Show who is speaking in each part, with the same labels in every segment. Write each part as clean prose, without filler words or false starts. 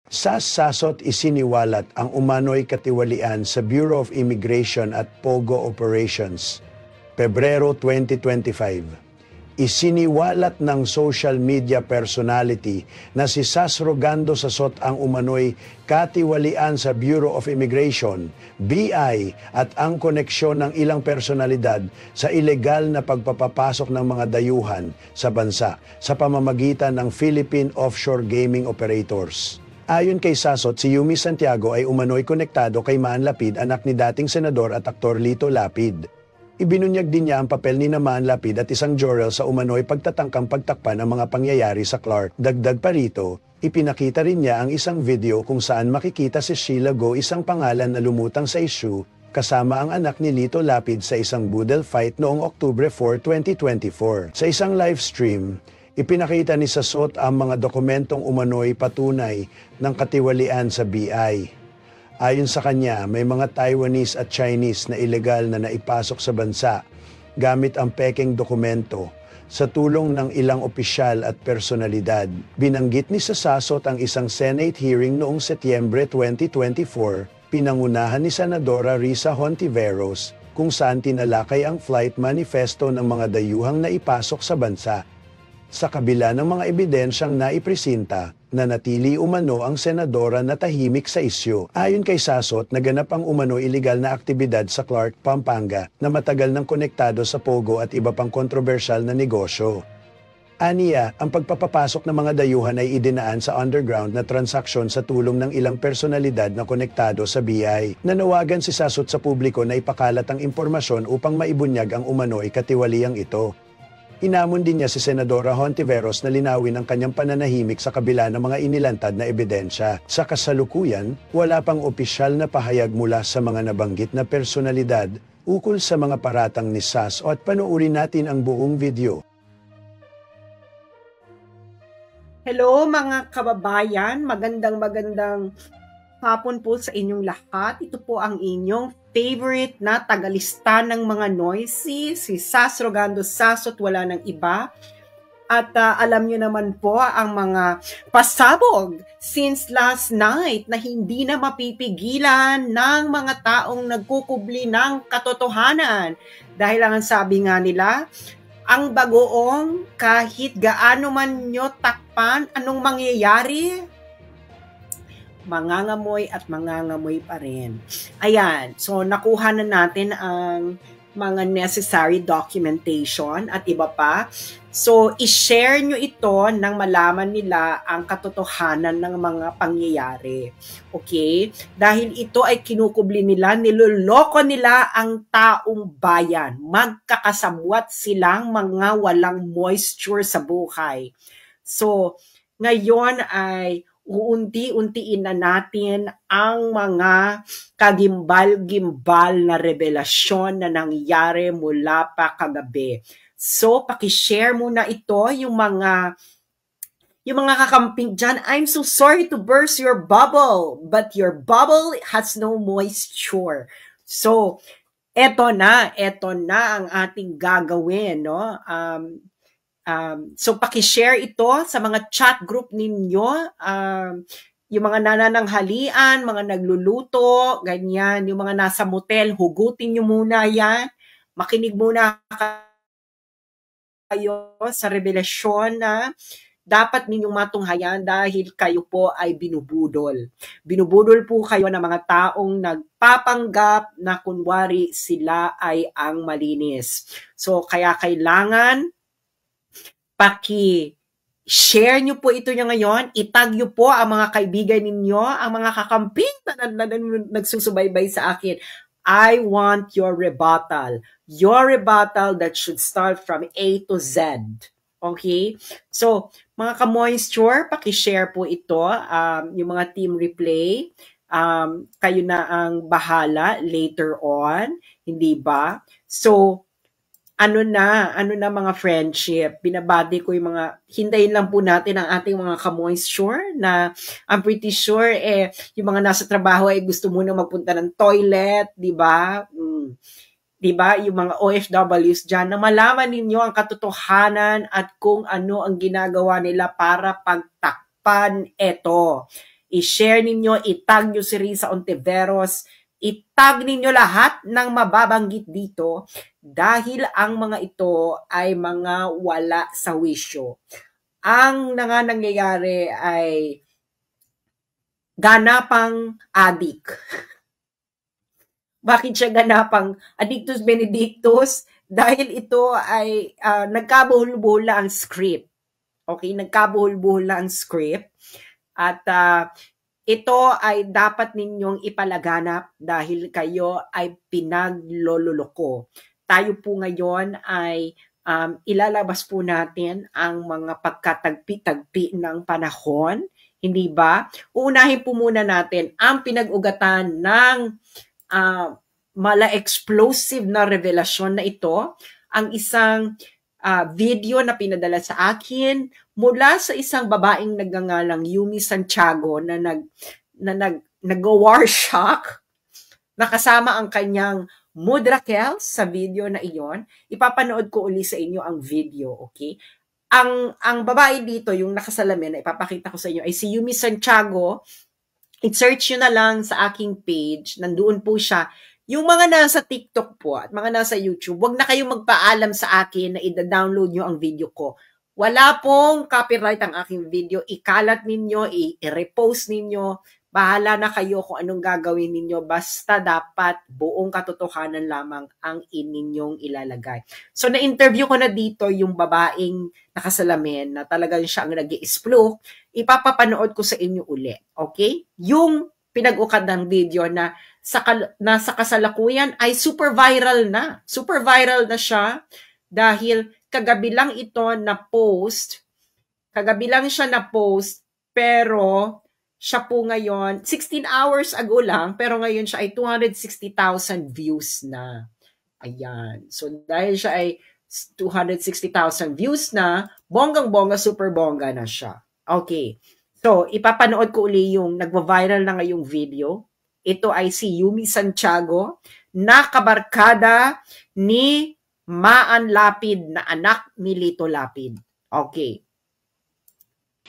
Speaker 1: Sa sasot isiniwalat ang umano'y katiwalian sa Bureau of Immigration at POGO Operations, Pebrero 2025. Isiniwalat ng social media personality na si Sas Rogando Sasot ang umano'y katiwalian sa Bureau of Immigration, BI, at ang koneksyon ng ilang personalidad sa ilegal na pagpapapasok ng mga dayuhan sa bansa sa pamamagitan ng Philippine Offshore Gaming Operators. Ayon kay Sasot, si Yumi Santiago ay umano'y konektado kay Maan Lapid, anak ni dating senador at aktor Lito Lapid. Ibinunyag din niya ang papel ni Maan Lapid at isang Jorel sa umano'y pagtatangkang pagtakpan ang mga pangyayari sa Clark. Dagdag pa rito, ipinakita rin niya ang isang video kung saan makikita si Sheila Go, isang pangalan na lumutang sa issue, kasama ang anak ni Lito Lapid sa isang boodle fight noong Oktubre 4, 2024. Sa isang live stream, ipinakita ni Sasot ang mga dokumentong umano'y patunay ng katiwalian sa BI. Ayon sa kanya, may mga Taiwanese at Chinese na ilegal na naipasok sa bansa gamit ang pekeng dokumento sa tulong ng ilang opisyal at personalidad. Binanggit ni Sasot ang isang Senate hearing noong Setyembre 2024, pinangunahan ni Senadora Risa Hontiveros, kung saan tinalakay ang flight manifesto ng mga dayuhang naipasok sa bansa. Sa kabila ng mga ebidensyang naipresinta, nanatili umano ang senadora na tahimik sa isyu. Ayon kay Sasot, naganap ang umano ilegal na aktibidad sa Clark, Pampanga na matagal nang konektado sa POGO at iba pang kontrobersyal na negosyo. Aniya, ang pagpapapasok ng mga dayuhan ay idinaan sa underground na transaksyon sa tulong ng ilang personalidad na konektado sa BI. Nanawagan si Sasot sa publiko na ipakalat ang impormasyon upang maibunyag ang umano'y katiwaliang ito. Inamon din niya si Senadora Hontiveros na linawin ang kanyang pananahimik sa kabila ng mga inilantad na ebidensya. Sa kasalukuyan, wala pang opisyal na pahayag mula sa mga nabanggit na personalidad ukol sa mga paratang ni Sas, at panoorin natin ang buong video.
Speaker 2: Hello mga kababayan, magandang hapon po sa inyong lahat. Ito po ang inyong favorite na tagalista ng mga noisy, si Sas Rogando Sasot, wala ng iba. At alam nyo naman po ang mga pasabog since last night na hindi na mapipigilan ng mga taong nagkukubli ng katotohanan. Dahil ang sabi nga nila, ang bagoong kahit gaano man nyo takpan, anong mangyayari? Mangangamoy at mangangamoy pa rin. Ayan, so nakuha na natin ang mga necessary documentation at iba pa. So, i-share nyo ito nang malaman nila ang katotohanan ng mga pangyayari. Okay? Dahil ito ay kinukubli nila, niloloko nila ang taong bayan. Magkakasamwat silang mga walang moisture sa buhay. So, ngayon ay uunti-untiin na natin ang mga kagimbal-gimbal na revelasyon na nangyari mula pa kagabi. So, pakishare muna ito yung mga kakamping dyan. I'm so sorry to burst your bubble, but your bubble has no moisture. So, eto na ang ating gagawin, no? So, pakishare ito sa mga chat group ninyo, yung mga nanananghalian, mga nagluluto, ganyan, yung mga nasa motel, hugutin nyo muna yan. Makinig muna kayo sa revelasyon na dapat ninyong matunghayan dahil kayo po ay binubudol. Binubudol po kayo ng mga taong nagpapanggap na kunwari sila ay ang malinis. So, kaya kailangan paki-share nyo po ito ngayon, itag nyo po ang mga kaibigan ninyo, ang mga kakamping na nagsusubaybay sa akin. I want your rebuttal that should start from A to Z. Okay? So, mga ka-moisture, paki-share po ito, yung mga team replay, kayo na ang bahala later on, hindi ba? So, ano na mga friendship, binabati ko yung mga, hintayin lang po natin ang ating mga ka-moisture na I'm pretty sure yung mga nasa trabaho ay gusto muna magpunta ng toilet, di ba? Di ba? Yung mga OFWs dyan, na malaman ninyo ang katotohanan at kung ano ang ginagawa nila para pagtakpan ito. i-share ninyo, itag nyo si Risa Ontiveros, itag ninyo lahat ng mababanggit dito dahil ang mga ito ay mga wala sa wisyo. Ang nangyayari ay ganapang adik. Bakit siya ganapang addictus benedictus? Dahil ito ay nagkabuhol-buhol ang script. Okay, nagkabuhol-buhol ang script. At ito ay dapat ninyong ipalaganap dahil kayo ay pinaglololoko. Tayo po ngayon ay ilalabas po natin ang mga pagkatagpi-tagpi ng panahon. Hindi ba? Uunahin po muna natin ang pinag-ugatan ng mala-explosive na revelasyon na ito. Ang isang video na pinadala sa akin mula sa isang babaeng nagngangalang Yumi Santiago na nag-war shock, nakasama ang kanyang mood Raquel sa video na iyon. Ipapanood ko uli sa inyo ang video, okay? Ang babae dito, yung nakasalamin na ipapakita ko sa inyo ay si Yumi Santiago. I-search nyo na lang sa aking page. Nandoon po siya. Yung mga nasa TikTok po at mga nasa YouTube, wag na kayong magpaalam sa akin na i-download nyo ang video ko. Wala pong copyright ang aking video. Ikalat ninyo, i-repost ninyo. Bahala na kayo kung anong gagawin ninyo. Basta dapat buong katotohanan lamang ang ininyong ilalagay. So, na-interview ko na dito yung babaeng nakasalamin na talagang siya ang nag-i-explore. Ipapapanood ko sa inyo uli. Okay? Yung pinag-ukad ng video na sa kasalukuyan ay super viral na. Super viral na siya dahil kagabi lang ito na post. Kagabi lang siya na post pero siya po ngayon, 16 hours ago lang, pero ngayon siya ay 260,000 views na. Ayan. So, dahil siya ay 260,000 views na, bonggang-bongga, super bongga na siya. Okay. So, ipapanood ko uli yung nagva-viral na ngayong video. Ito ay si Yumi Santiago, na kabarkada ni Maan Lapid, na anak ni Lito Lapid. Okay.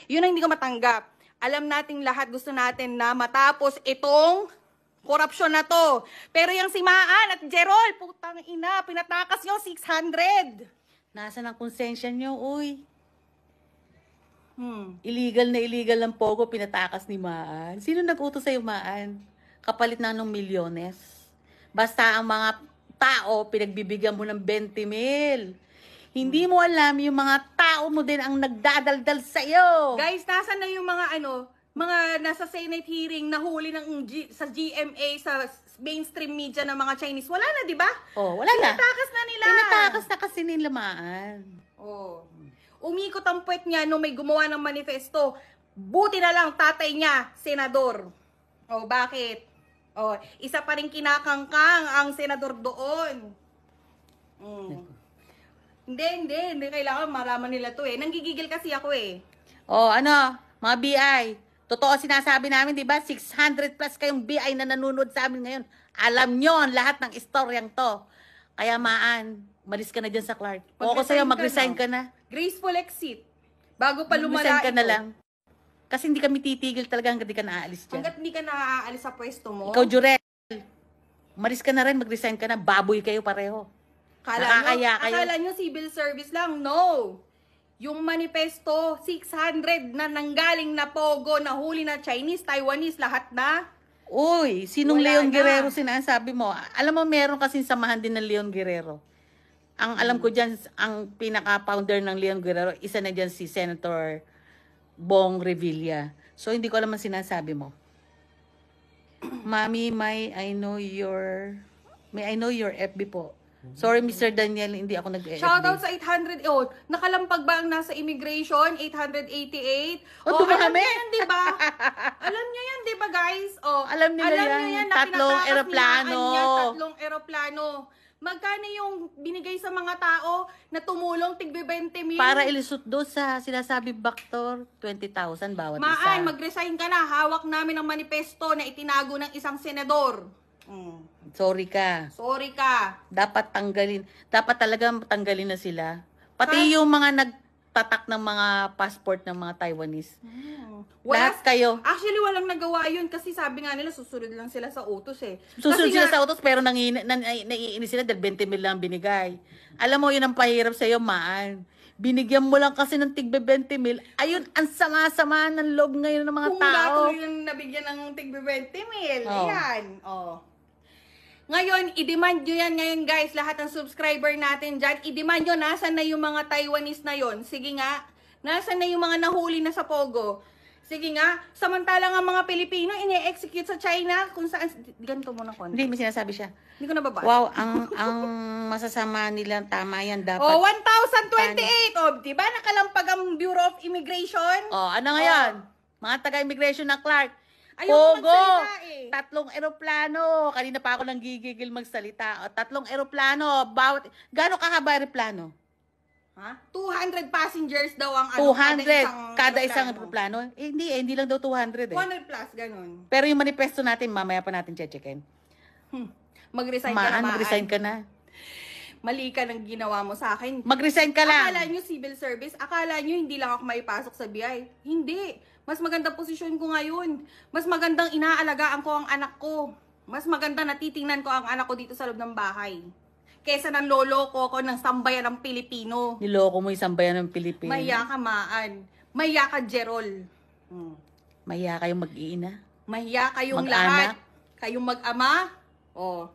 Speaker 3: Yun ang hindi ko matanggap. Alam nating lahat gusto natin na matapos itong korupsyon na to. Pero yung si Maan at Jerol, putang ina, pinatakas nyo 600.
Speaker 4: Nasaan ang konsensya nyo, uy? Illegal na illegal ang Pogo, pinatakas ni Maan. Sino nag-utos sa'yo, Maan? Kapalit na ng milyones. Basta ang mga tao, pinagbibigyan mo ng 20 mil. Hindi mo alam yung mga tao mo din ang nagdadaldal sa'yo.
Speaker 3: Guys, nasa na yung mga mga nasa Senate hearing, nahuli sa GMA, sa mainstream media ng mga Chinese. Wala na, di ba?
Speaker 4: Oh, wala na.
Speaker 3: Pinatakas na nila.
Speaker 4: Pinatakas na kasi nila, Maan.
Speaker 3: Oh. Umikot ang puwet niya nung may gumawa ng manifesto. Buti na lang tatay niya, senador. Oh, bakit? Oh, isa pa rin kinakangkang ang senador doon. Hindi kailangan malaman nila to eh. Nanggigigil kasi ako eh.
Speaker 4: Oh, ano, mga BI, totoo sinasabi namin, di ba? 600 plus kayong BI na nanonood sa amin ngayon. Alam nyo ang lahat ng istoryang to. Kaya Maan, malis ka na dyan sa Clark. O ako sa'yo, mag-resign ka na.
Speaker 3: Graceful exit. Bago pa lumala
Speaker 4: Mag-resign ka
Speaker 3: ito.
Speaker 4: na lang. Kasi hindi kami titigil talaga hanggang di ka naaalis dyan.
Speaker 3: Hanggat hindi ka naaalis sa pwesto mo.
Speaker 4: Ikaw, Jurel, malis ka na rin, mag-resign ka na. Baboy kayo pareho.
Speaker 3: Akala nyo civil service lang. No. Yung manifesto, 600 na nanggaling na Pogo, nahuli na Chinese, Taiwanese, lahat na.
Speaker 4: Uy, sinong
Speaker 3: Wala
Speaker 4: Leon
Speaker 3: na.
Speaker 4: Guerrero sinasabi mo? Alam mo, meron kasing samahan din ng Leon Guerrero. Ang alam ko dyan, ang pinaka-founder ng Leon Guerrero, isa na dyan si Senator Bong Revilla. So, hindi ko alam ang sinasabi mo. Mami, may I know your FB po. Sorry, Mr. Daniel, hindi ako nag-FB.
Speaker 3: Shoutout sa 800, nakalampag ba ang nasa immigration? 888?
Speaker 4: Dumami.
Speaker 3: Alam nyo yan, di ba? Alam nyo yan, di ba, guys?
Speaker 4: Alam nila yan.
Speaker 3: Na
Speaker 4: Tatlong
Speaker 3: pinatakas
Speaker 4: eroplano.
Speaker 3: ni Maan yan, tatlong eroplano. Magkano yung binigay sa mga tao na tumulong tigbe 20 mil?
Speaker 4: Para ilusot doon sa sinasabi Bactor, 20,000 bawat isa.
Speaker 3: Maan, mag-resign ka na. Hawak namin ang manifesto na itinago ng isang senador.
Speaker 4: Sorry ka.
Speaker 3: Sorry ka.
Speaker 4: Dapat tanggalin. Dapat talaga tanggalin na sila. Pati yung mga tatak ng mga passport ng mga Taiwanese.
Speaker 3: Wala,
Speaker 4: Lahat kayo.
Speaker 3: actually, walang nagawa yun kasi sabi nga nila, susunod lang sila sa utos eh.
Speaker 4: Susunod
Speaker 3: Kasi
Speaker 4: sila
Speaker 3: nga-
Speaker 4: sa utos pero naiinis sila dahil 20 mil lang binigay. Alam mo, yun ang pahirap sa'yo, Maan. Binigyan mo lang kasi ng tigbe 20 mil. Ayun, ang sama-sama ng loob ngayon ng mga
Speaker 3: Kung
Speaker 4: tao.
Speaker 3: tuloy yung nabigyan ng tigbe 20 mil.
Speaker 4: Oh.
Speaker 3: Ayan. Oh. Ngayon, i-demand nyo yan ngayon guys, lahat ng subscriber natin dyan. I-demand nyo, nasan na yung mga Taiwanese na yon? Sige nga, nasan na yung mga nahuli na sa Pogo? Sige nga, samantalang ang mga Pilipino, ini-execute sa China, kung saan, ganito muna konti.
Speaker 4: Hindi, may sinasabi siya.
Speaker 3: Hindi ko nababasa.
Speaker 4: Wow, ang masasama nila, tama yan, dapat.
Speaker 3: Oh, 1,028. Oh, di ba nakalampag ang Bureau of Immigration?
Speaker 4: Oh, ano ngayon? Mga taga-immigration na Clark.
Speaker 3: Ayoko
Speaker 4: Pogo!
Speaker 3: magsalita eh.
Speaker 4: 3 eroplano. Kanina pa ako nang gigigil magsalita. O, 3 eroplano. Gano'ng kahaba eroplano?
Speaker 3: Ha? 200 passengers daw ang
Speaker 4: 200 kada isang eroplano. Hindi lang daw 200 eh.
Speaker 3: 200 plus, ganun.
Speaker 4: Pero yung manifesto natin, mamaya pa natin checkin.
Speaker 3: Mag-resign ka na,
Speaker 4: Mag-resign ka na.
Speaker 3: Mali ka ng ginawa mo sa akin.
Speaker 4: Mag-resign ka lang.
Speaker 3: Akala nyo civil service, akala nyo hindi lang ako maipasok sa BI. Hindi. Mas magandang posisyon ko ngayon. Mas magandang inaalagaan ko ang anak ko. Mas maganda natitingnan ko ang anak ko dito sa loob ng bahay. Kesa ng lolo ko ng sambayan ng Pilipino.
Speaker 4: Niloko mo yung sambayan ng Pilipinas.
Speaker 3: Maya ka, Maan. Maya ka, Jerol.
Speaker 4: Maya kayong mag-iina.
Speaker 3: Mahiya kayong
Speaker 4: Mag-anak.
Speaker 3: lahat. Kayong mag-ama. Oh.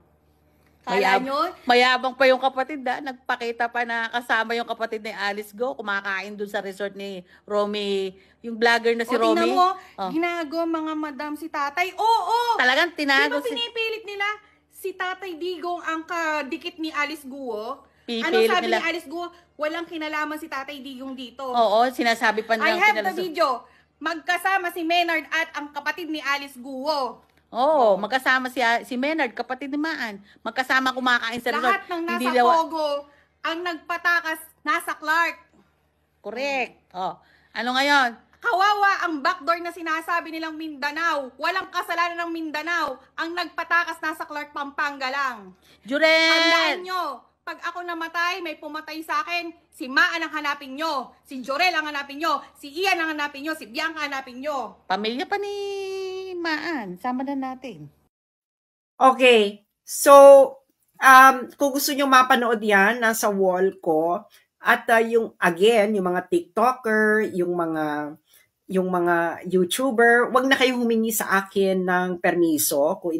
Speaker 3: Kala nyo?
Speaker 4: Mayabang pa yung kapatid, nagpakita pa na kasama yung kapatid ni Alice Go, kumakain dun sa resort ni Romy, yung vlogger na si
Speaker 3: O, tingnan
Speaker 4: Romy.
Speaker 3: mo, ginago mga madam si tatay. Oo!
Speaker 4: Talagang
Speaker 3: Di
Speaker 4: tinago
Speaker 3: ba pinipilit nila si Tatay Digong ang kadikit ni Alice Guo?
Speaker 4: Pipilit
Speaker 3: Anong sabi
Speaker 4: nila.
Speaker 3: ni Alice Guo? Walang kinalaman si Tatay Digong dito.
Speaker 4: Oo, sinasabi pa
Speaker 3: I
Speaker 4: nila.
Speaker 3: have the video. Magkasama si Maynard at ang kapatid ni Alice Guo.
Speaker 4: Oo, magkasama si Maynard, kapatid ni Maan. Magkasama kumakain sa resort.
Speaker 3: Lahat ng nasa Pogo, ang nagpatakas nasa Clark.
Speaker 4: Correct. Oh. Ano ngayon?
Speaker 3: Kawawa ang backdoor na sinasabi nilang Mindanao. Walang kasalanan ng Mindanao. Ang nagpatakas nasa Clark, Pampanga lang. Tandaan
Speaker 4: Jurel!
Speaker 3: nyo, pag ako namatay, may pumatay sa akin, si Maan ang hanapin nyo, si Jorel ang hanapin nyo, si Ian ang hanapin nyo, si Bianca ang hanapin nyo.
Speaker 4: Pamilya pa ni Maan. Sama na natin.
Speaker 2: Okay. So, kung gusto nyo mapanood yan, nasa wall ko. At yung, again, yung mga TikToker, yung mga YouTuber, wag na kayong humingi sa akin ng permiso kung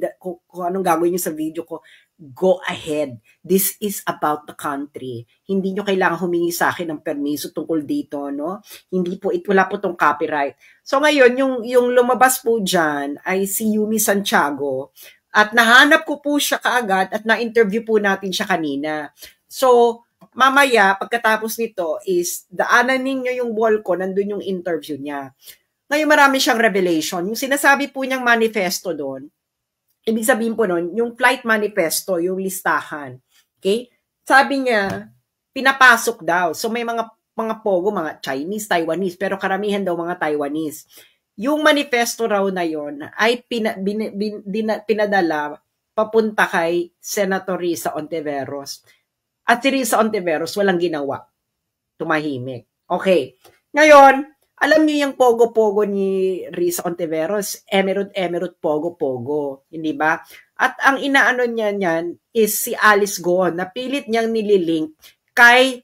Speaker 2: anong gagawin nyo sa video ko. Go ahead. This is about the country. Hindi nyo kailangan humingi sa akin ng permiso tungkol dito, no? Hindi po, wala po tong copyright. So ngayon, yung lumabas po dyan ay si Yumi Santiago. At nahanap ko po siya kaagad at na-interview po natin siya kanina. So, mamaya, pagkatapos nito is, daanan ninyo yung wall ko, nandun yung interview niya. Ngayon, marami siyang revelation. Yung sinasabi po niyang manifesto doon, ibig sabihin po nun, yung flight manifesto, yung listahan. Okay? Sabi niya, pinapasok daw. So, may mga Pogo, mga Chinese, Taiwanese, pero karamihan daw mga Taiwanese. Yung manifesto raw na yon ay pinadala papunta kay Senator Risa Ontiveros. At si Risa Ontiveros walang ginawa. Tumahimik. Okay. Ngayon, alam niyo yung Pogo-Pogo ni Risa Ontiveros, Emerald Pogo-Pogo. Hindi ba? At ang inaano niya niyan is si Alice Go, na pilit niyang nililink kay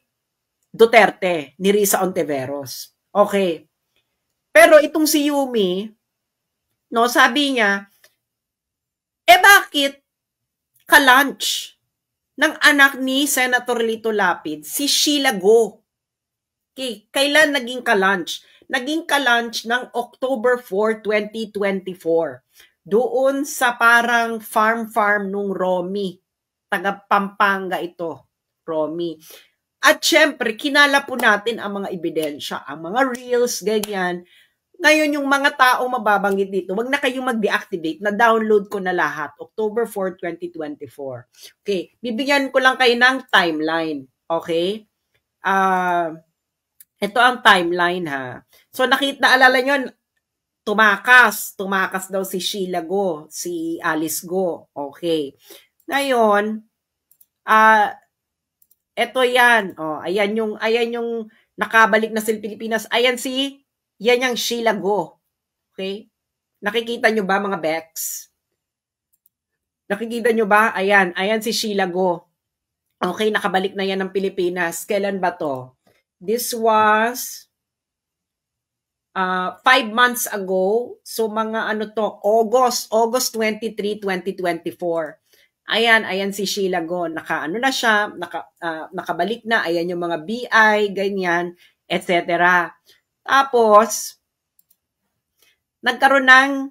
Speaker 2: Duterte ni Risa Ontiveros. Okay. Pero itong si Yumi, no, sabi niya, bakit ka-lunch ng anak ni Senator Lito Lapid, si Sheila Go? Okay, kailan naging ka-lunch? Naging ka-lunch ng October 4, 2024. Doon sa parang farm nung Romy. Taga Pampanga ito, Romy. At syempre, kinala po natin ang mga ebidensya, ang mga reels, ganyan. Ngayon, yung mga tao mababanggit dito, wag na kayong mag-deactivate, na-download ko na lahat. October 4, 2024. Okay, bibigyan ko lang kayo ng timeline. Okay? Ito ang timeline, ha. So, naalala nyo, tumakas daw si Sheila Go, si Alice Go. Okay. Ngayon, ito yan. Oh, ayan yung nakabalik na sa Pilipinas. Ayan yan yung Sheila Go. Okay? Nakikita nyo ba mga Bex? Nakikita nyo ba? Ayan si Sheila Go. Okay, nakabalik na yan ng Pilipinas. Kailan ba to? This was 5 months ago. So mga August 23, 2024. Ayan si Sheila Go. Na siya, nakabalik na. Ayan yung mga BI, ganyan, etc. Tapos, nagkaroon ng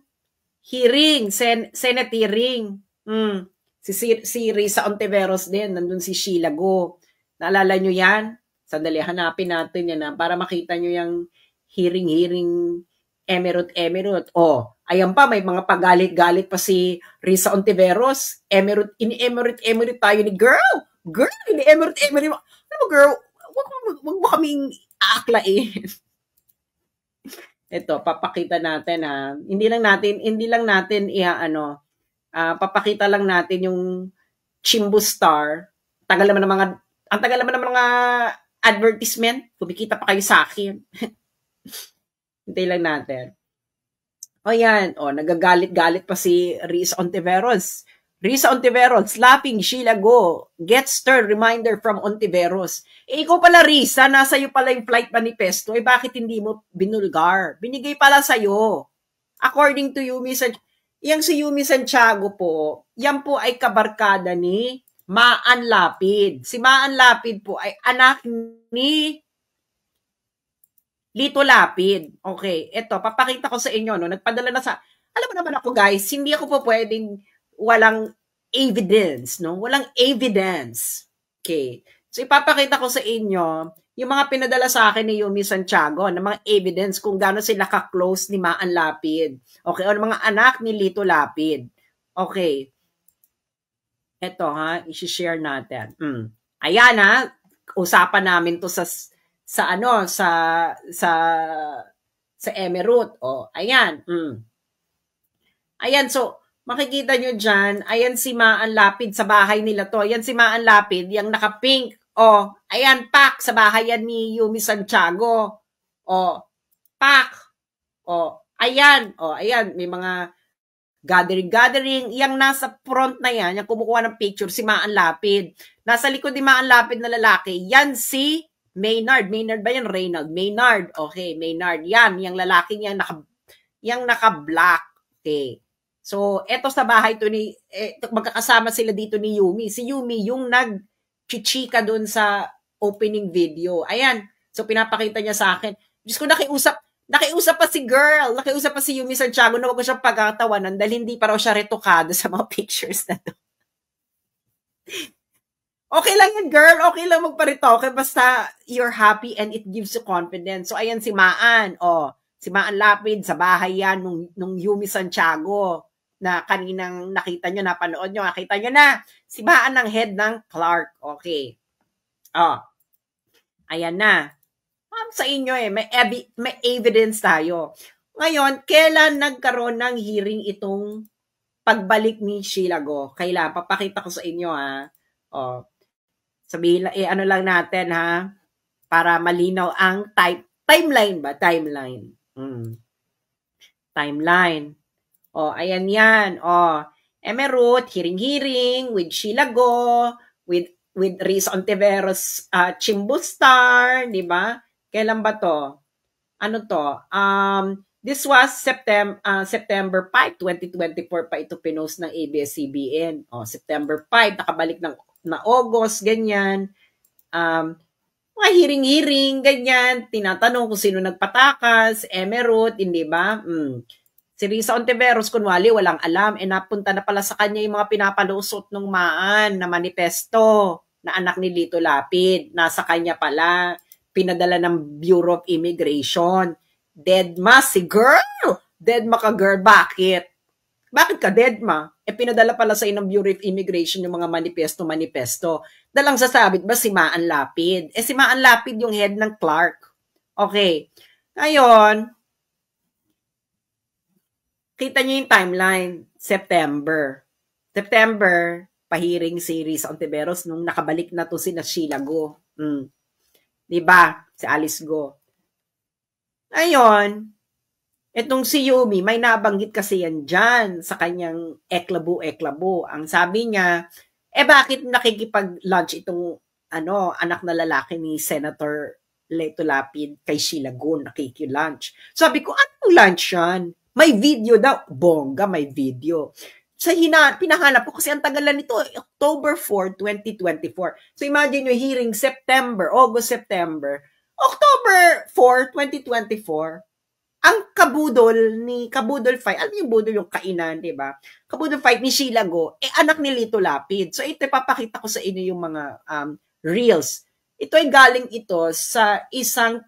Speaker 2: hearing, Senate hearing. Si Risa Ontiveros din, nandun si Sheila Go. Naalala nyo yan? Sandali, hanapin natin yan para makita nyo yung hearing Emirate. Ayan pa, may mga pagalit-galit pa si Risa Ontiveros. Emirate tayo ni girl, ini-Emirate. Ano mo girl, wag mo kaming aaklain. Ito, papakita natin ha. Hindi lang natin papakita lang natin yung Chimbu Star. Ang tagal naman ng mga advertisement. Kumikita pa kayo sa akin. Hintay lang natin. Yan. Nagagalit-galit pa si Risa Ontiveros. Risa Ontiveros, slapping Sheila Go. Get stern reminder from Ontiveros. Ikaw pala, Risa, nasa iyo pala yung flight manifesto. Bakit hindi mo binulgar? Binigay pala sa'yo. According to Yumi Santiago, yang si Yumi Santiago po, yan po ay kabarkada ni Maan Lapid. Si Maan Lapid po ay anak ni Lito Lapid. Okay, ito, papakita ko sa inyo, nagpadala na alam mo naman ako guys, hindi ako po pwedeng walang evidence, Walang evidence. Okay, so ipapakita ko sa inyo, yung mga pinadala sa akin ni Yumi Santiago na mga evidence kung gaano sila ka-close ni Maan Lapid. Okay, o mga anak ni Lito Lapid. Okay. Ito i-share natin. Ayan usapan namin to sa Emirate. Ayan. Ayan, so makikita nyo dyan, ayan si Maan Lapid sa bahay nila to. Ayan si Maan Lapid, yung naka-pink. Ayan, pak, sa bahay yan ni Yumi Santiago. Pak. Ayan, may mga gathering. Yang nasa front na yan, yung kumukuha ng picture, si Maan Lapid. Nasa likod ni Maan Lapid na lalaki, yan si Maynard. Maynard ba yan? Reynald. Maynard. Okay, Maynard. Yan, yung lalaking yan, yung naka-black. Okay. So, eto sa bahay to magkakasama sila dito ni Yumi. Si Yumi, yung chichika doon sa opening video. Ayan. So, pinapakita niya sa akin. Diyos ko, nakiusap pa si girl. Nakiusap pa si Yumi Santiago na wag ko siyang pagkatawanan dahil hindi pa raw siya retokado sa mga pictures na to. Okay lang yan, girl. Okay lang magparitoke. Basta you're happy and it gives you confidence. So, ayan si Maan. Si Maan Lapid, sa bahay yan nung Yumi Santiago na kaninang nakita nyo, napanood nyo, nakita nyo na, si Maan ng head ng Clark. Okay. Ayan na. Sa inyo may evidence tayo. Ngayon, kailan nagkaroon ng hearing itong pagbalik ni Sheila Go? Kailan? Papakita ko sa inyo sabihin lang, lang natin para malinaw ang timeline ba? Timeline. Timeline. Ayan yan. Emirate, hearing with Sheila Go, with Risa Ontiveros, Chimbu Star, di ba? Kailan ba to? Ano to? This was September 5, 2024 pa ito pinost ng ABS-CBN. September 5, nakabalik na August, ganyan. Mga hearing, ganyan. Tinatanong kung sino nagpatakas, Emirate, hindi ba? Si Risa Ontiveros, kunwari, walang alam. Napunta na pala sa kanya yung mga pinapalusot ng Maan na manifesto na anak ni Lito Lapid. Nasa kanya pala. Pinadala ng Bureau of Immigration. Deadma si girl! Deadma ka girl. Bakit? Bakit ka deadma? Pinadala pala sa inang Bureau of Immigration yung mga manifesto. Dalang sasabit ba si Maan Lapid? Si Maan Lapid yung head ng Clark. Okay. Ngayon, kita niyo yung timeline. September, pahiring si Risa Ontiveros nung nakabalik na to si Sheila Go. Diba? Si Alice Go. Ngayon, itong si Yumi, may nabanggit kasi yan dyan sa kanyang eklabo. Ang sabi niya, bakit nakikipag-lunch itong anak na lalaki ni Senator Leto Lapid kay Sheila Go, nakikilunch. Sabi ko, anong lunch yan? May video daw. Bongga, may video. Pinahanap ko kasi ang tagalan nito, October 4, 2024. So imagine nyo, hearing August, September, October 4, 2024, ang kabudol fight, alam yung budol yung kainan, di ba? Kabudol fight ni Sheila Go, anak ni Lito Lapid. So ito, papakita ko sa inyo yung mga reels. Ito ay galing ito sa isang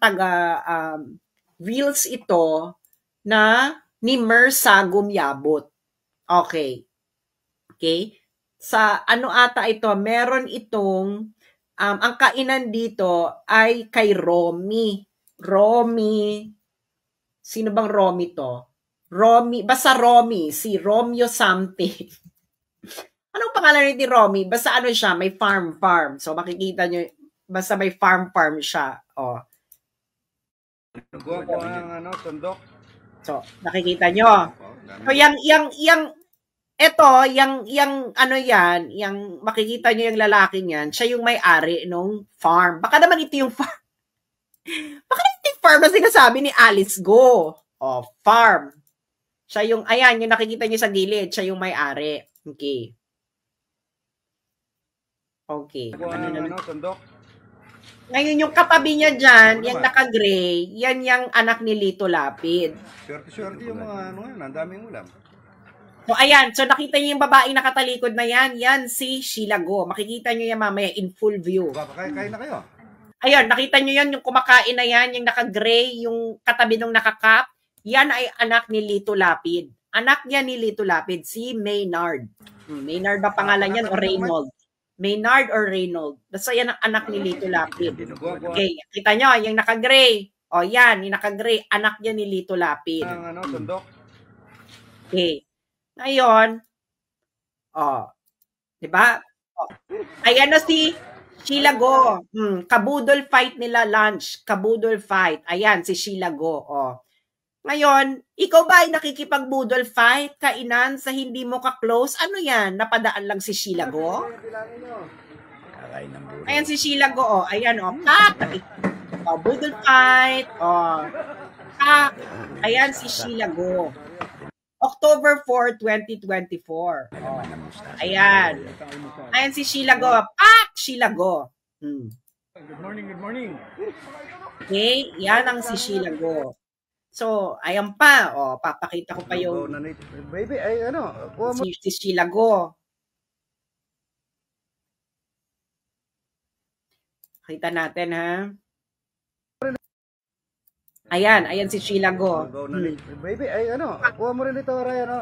Speaker 2: reels ito na ni Mer Sagum Yabot. Okay. Sa ata ito, meron itong, ang kainan dito ay kay Romy. Sino bang Romy to? Basta Romy, si Romeo something. Anong pangalan ni Romy? Basta siya, may farm. So makikita nyo, basta may farm siya.
Speaker 5: Kuha ko ang sundok.
Speaker 2: So, nakikita nyo. So, yung makikita nyo yung lalaking yan, siya yung may-ari nung farm. Baka naman ito yung farm. Baka naman ito yung farm na sinasabi ni Alice Go. Farm. Siya yung, ayan, yung nakikita nyo sa gilid, siya yung may-ari. Okay.
Speaker 5: Sundok.
Speaker 2: Ngayon, yung katabi niya dyan, yung naka-gray, yan yung anak ni Lito Lapid.
Speaker 5: Swerte yung mga ang daming ulam.
Speaker 2: So, ayan. So, nakita niyo yung babaeng nakatalikod na yan. Yan si Sheila Go. Makikita niyo yan mamaya in full view.
Speaker 5: Kain na kayo.
Speaker 2: Ayun, nakita niyo yan, yung kumakain na yan, yung naka-gray, yung katabi nung nakakap. Yan ay anak ni Lito Lapid. Anak niya ni Lito Lapid, si Maynard. Maynard ba pangalan yan o Reynold? Maynard or Reynold. Basta yan ang anak ni Lito Lapid. Okay, kita nyo, yung naka-gray. Yan, yung naka-gray, anak niya ni Lito Lapid.
Speaker 5: Sundok.
Speaker 2: Okay. Ngayon, di ba? Ayan na si Sheila Go. Kabudol fight nila lunch. Kabudol fight. Ayan, si Sheila Go. Ngayon, ikaw ba ay nakikipagbudol fight, kainan sa hindi mo ka-close? Ano yan? Napadaan lang si Sheila Go? Ayan si Sheila Go. Ayan, pak! Budol fight. Pak! Ayan si Sheila Go. October 4, 2024. Ayan. Ayan si Sheila Go. Pak! Sheila Go.
Speaker 5: Good morning.
Speaker 2: Okay, yan ang si Sheila Go. So, ayan pa. Papakita ko pa yung
Speaker 5: Baby, kuha mo.
Speaker 2: si Sheila Go. Kita natin, ha? Ayan si Sheila Go.
Speaker 5: Baby, kuha mo rin ito, Ryan,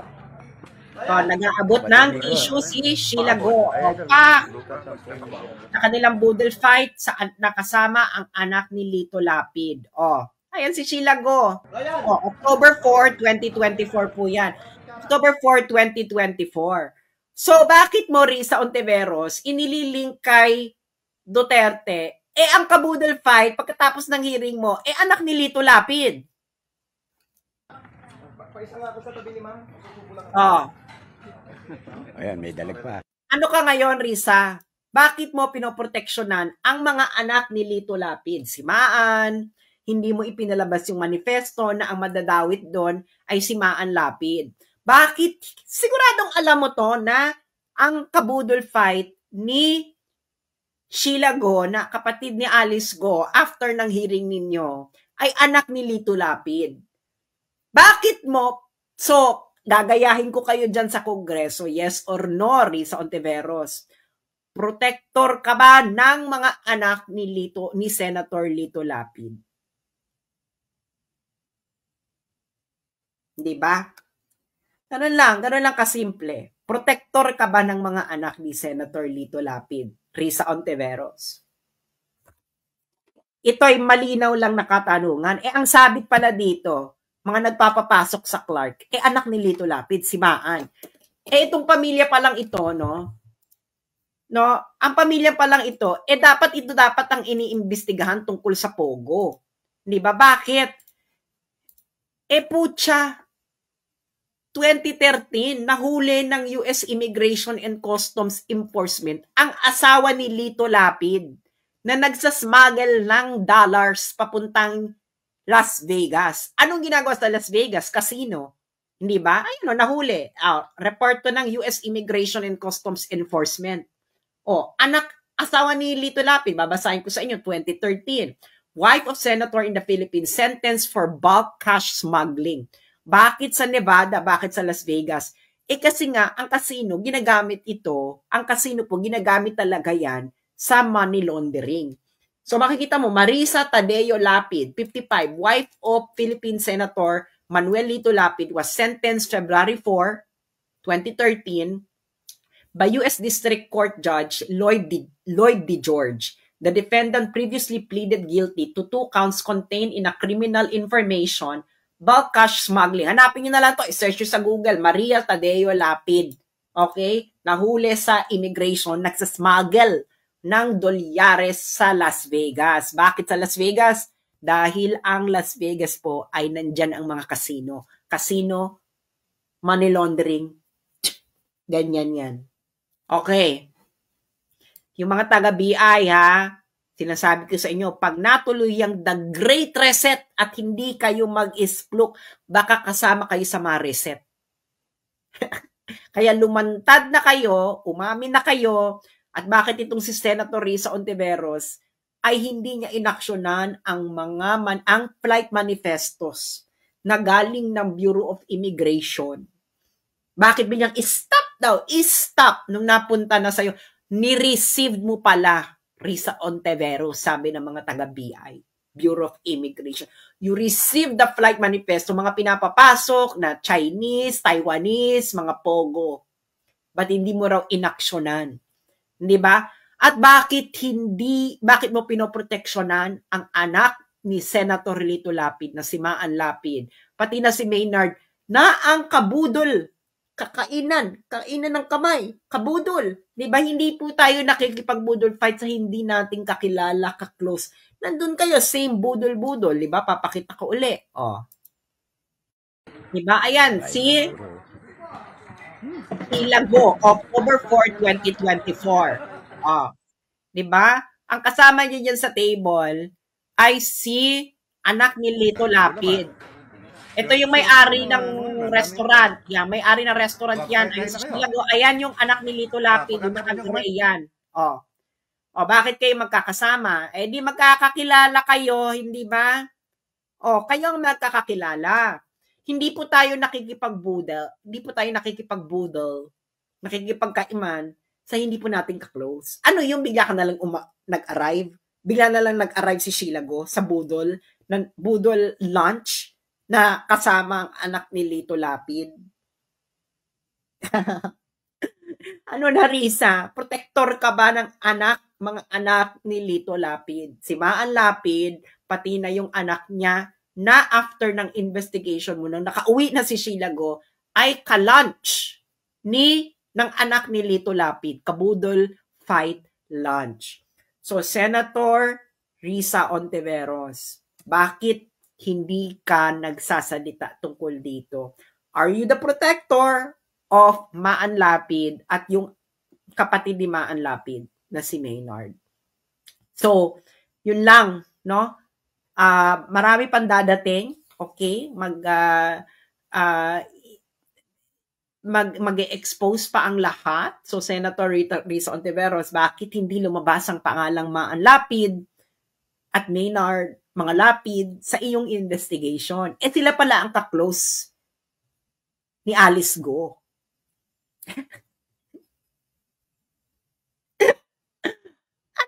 Speaker 2: Nag-aabot ng issue si Sheila Go. Pak! Sa kanilang budol fight, nakasama ang anak ni Lito Lapid. Ayan si Sheila Go. October 4, 2024 po yan. October 4, 2024. So, bakit mo, Risa Ontiveros, inililink kay Duterte, ang kabudol fight, pagkatapos ng hearing mo, anak ni Lito Lapid?
Speaker 5: Paisa nga ako sa tabi ni ma'am.
Speaker 1: Ayan, may dalag pa.
Speaker 2: Ano ka ngayon, Risa? Bakit mo pinoproteksyonan ang mga anak ni Lito Lapid? Si Maan, hindi mo ipinalabas yung manifesto na ang madadawit doon ay si Maan Lapid. Bakit? Siguradong alam mo to na ang kabudol fight ni Sheila Go, na kapatid ni Alice Go, after ng hearing ninyo, ay anak ni Lito Lapid. Bakit mo? So, gagayahin ko kayo dyan sa Kongreso, yes or no, Risa Ontiveros. Protector ka ba ng mga anak ni Senator Lito Lapid? Di ba? Ganun lang kasimple. Protector ka ba ng mga anak ni Senator Lito Lapid? Risa Ontiveros. Ito ay malinaw lang na katanungan. Ang sabit pala dito, mga nagpapapasok sa Clark, anak ni Lito Lapid, si Maan. Itong pamilya pa lang ito, no? no? Ang pamilya pa lang ito, dapat ang iniimbestigahan tungkol sa Pogo. 'Di ba? Bakit? Putya, 2013, nahuli ng US Immigration and Customs Enforcement ang asawa ni Lito Lapid na nagsasmuggle ng dollars papuntang Las Vegas. Anong ginagawa sa Las Vegas? Casino. Hindi ba? Ayun, nahuli. Report to ng US Immigration and Customs Enforcement. Asawa ni Lito Lapid, babasahin ko sa inyo, 2013. Wife of Senator in the Philippines sentenced for bulk cash smuggling. Bakit sa Nevada? Bakit sa Las Vegas? Kasi nga, ang casino, ginagamit ito, ang casino po, ginagamit talaga yan sa money laundering. So makikita mo, Marisa Tadeo Lapid, 55, wife of Philippine Senator Manuel Lito Lapid, was sentenced February 4, 2013 by U.S. District Court Judge Lloyd D. George. The defendant previously pleaded guilty to 2 counts contained in a criminal information, bulk cash smuggling. Hanapin nyo na lang to, i-search nyo sa Google, Maria Tadeo Lapid. Okay? Nahuli sa immigration, nagsasmuggle ng dolyares sa Las Vegas. Bakit sa Las Vegas? Dahil ang Las Vegas po ay nandyan ang mga casino. Casino, money laundering, ganyan yan. Okay. Yung mga taga-BI ha, sinasabi ko sa inyo, pag natuloy yung The Great Reset at hindi kayo mag-isplok, baka kasama kayo sa mga reset. Kaya lumantad na kayo, umamin na kayo, at bakit itong si Senator Risa Ontiveros ay hindi niya inaksyonan ang flight manifestos na galing ng Bureau of Immigration. Bakit bilang stop nung napunta na sa'yo, ni-receive mo pala, Risa Ontiveros, sabi ng mga taga-BI, Bureau of Immigration. You receive the flight manifesto, mga pinapapasok na Chinese, Taiwanese, mga Pogo. But hindi mo raw inaksyonan. Di ba? At bakit mo pinoproteksyonan ang anak ni Senator Lito Lapid na si Maan Lapid, pati na si Maynard, na ang kabudol, kainan ng kamay, kabudol. Di ba? Hindi po tayo nakikipagbudol fight sa hindi nating kakilala, ka-close. Nandun kayo, same budol-budol. Di ba? Papakita ko uli. Di ba? Ayan, si Ilago, October 4, 2024. Di ba? Ang kasama niya dyan sa table ay si anak ni Lito Lapid. Ito yung may-ari ng restaurant. Yan, may-ari ng restaurant yan. Ayan yung anak ni Lito Lapid, yung nakagray yan. Bakit kayo magkakasama? Di magkakakilala kayo, hindi ba? Kayo ang magkakakilala. Hindi po tayo nakikipagbudol, nakikipagkaiman sa hindi po natin ka-close. Ano yung bigla ka na lang nag-arrive? Bigla na lang nag-arrive si Sheila Go sa budol lunch na kasama ang anak ni Lito Lapid. Ano na, Risa? Protector ka ba ng mga anak ni Lito Lapid? Si Maan Lapid, pati na yung anak niya, na after ng investigation mo, nang nakauwi na si Sheila Go, ay ka-lunch ng anak ni Lito Lapid, kabudol fight lunch. So, Senator Risa Ontiveros, bakit hindi ka nagsasalita tungkol dito? Are you the protector of Maan Lapid at yung kapatid ni Maan Lapid na si Maynard? So, yun lang, no? Marami pang dadating, okay? Mag-expose pa ang lahat. So, Senator Risa Ontiveros, bakit hindi lumabas ang pangalang Maan Lapid at Maynard, mga Lapid, sa iyong investigation? Sila pala ang ka-close ni Alice Go.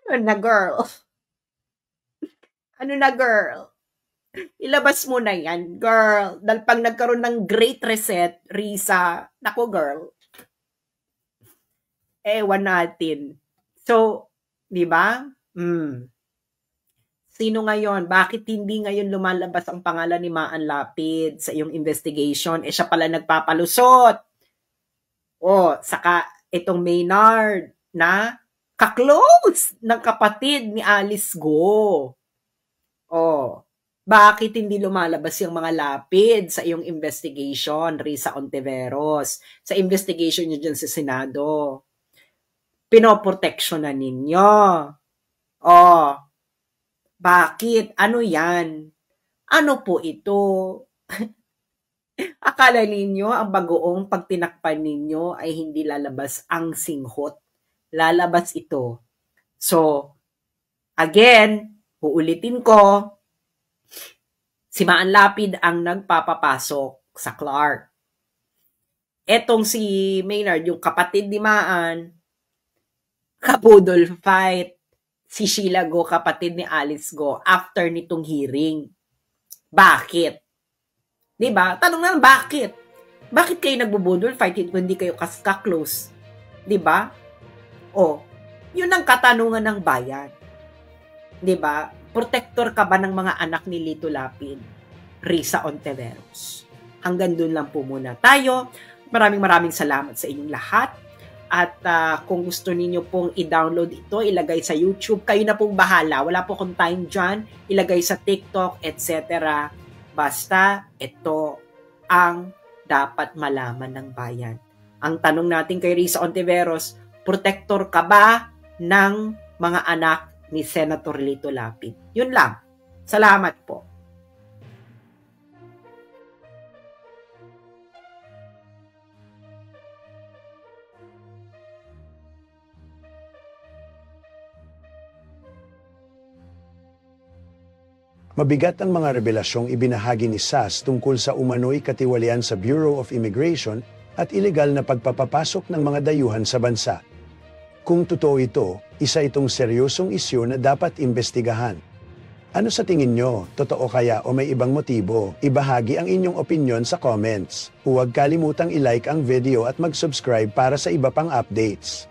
Speaker 2: Ano na, girl? Ano na, girl? Ilabas mo na yan, girl. Dahil pag nagkaroon ng Great Reset, Risa, nako, girl. Ewan natin. So, di ba? Sino ngayon? Bakit hindi ngayon lumalabas ang pangalan ni Maan Lapid sa iyong investigation? Siya pala nagpapalusot. Saka itong Maynard na Ka-close ng kapatid ni Alice Go. Oh, bakit hindi lumalabas yung mga lapid sa iyong investigation, Risa Ontiveros? Sa investigation nyo dyan sa Senado. Pinoproteksyon na ninyo. Oh, bakit? Ano yan? Ano po ito? Akala ninyo ang bagoong pag tinakpan ninyo ay hindi lalabas ang singhot. Lalabas ito. So, again, uulitin ko, si Maan Lapid ang nagpapapasok sa Clark. Etong si Maynard, yung kapatid ni Maan, kabudol fight. Si Sheila Go, kapatid ni Alice Go, after nitong hearing. Bakit? Diba? Tanong na lang, bakit? Bakit kayo nagbubudol fight kung hindi kayo ka-close? Diba? O, yun ang katanungan ng bayan. Diba? Protector ka ba ng mga anak ni Lito Lapid? Risa Ontiveros. Hanggang dun lang po muna tayo. Maraming salamat sa inyong lahat. At kung gusto niyo pong i-download ito, ilagay sa YouTube, kayo na pong bahala. Wala po akong time dyan. Ilagay sa TikTok, etc. Basta, ito ang dapat malaman ng bayan. Ang tanong natin kay Risa Ontiveros, protector ka ba ng mga anak ni Senator Lito Lapid? Yun lang. Salamat po.
Speaker 1: Mabigat ang mga revelasyong ibinahagi ni SAS tungkol sa umano'y katiwalian sa Bureau of Immigration at ilegal na pagpapapasok ng mga dayuhan sa bansa. Kung totoo ito, isa itong seryosong isyu na dapat imbestigahan. Ano sa tingin nyo? Totoo kaya o may ibang motibo? Ibahagi ang inyong opinion sa comments. Huwag kalimutang i-like ang video at mag-subscribe para sa iba pang updates.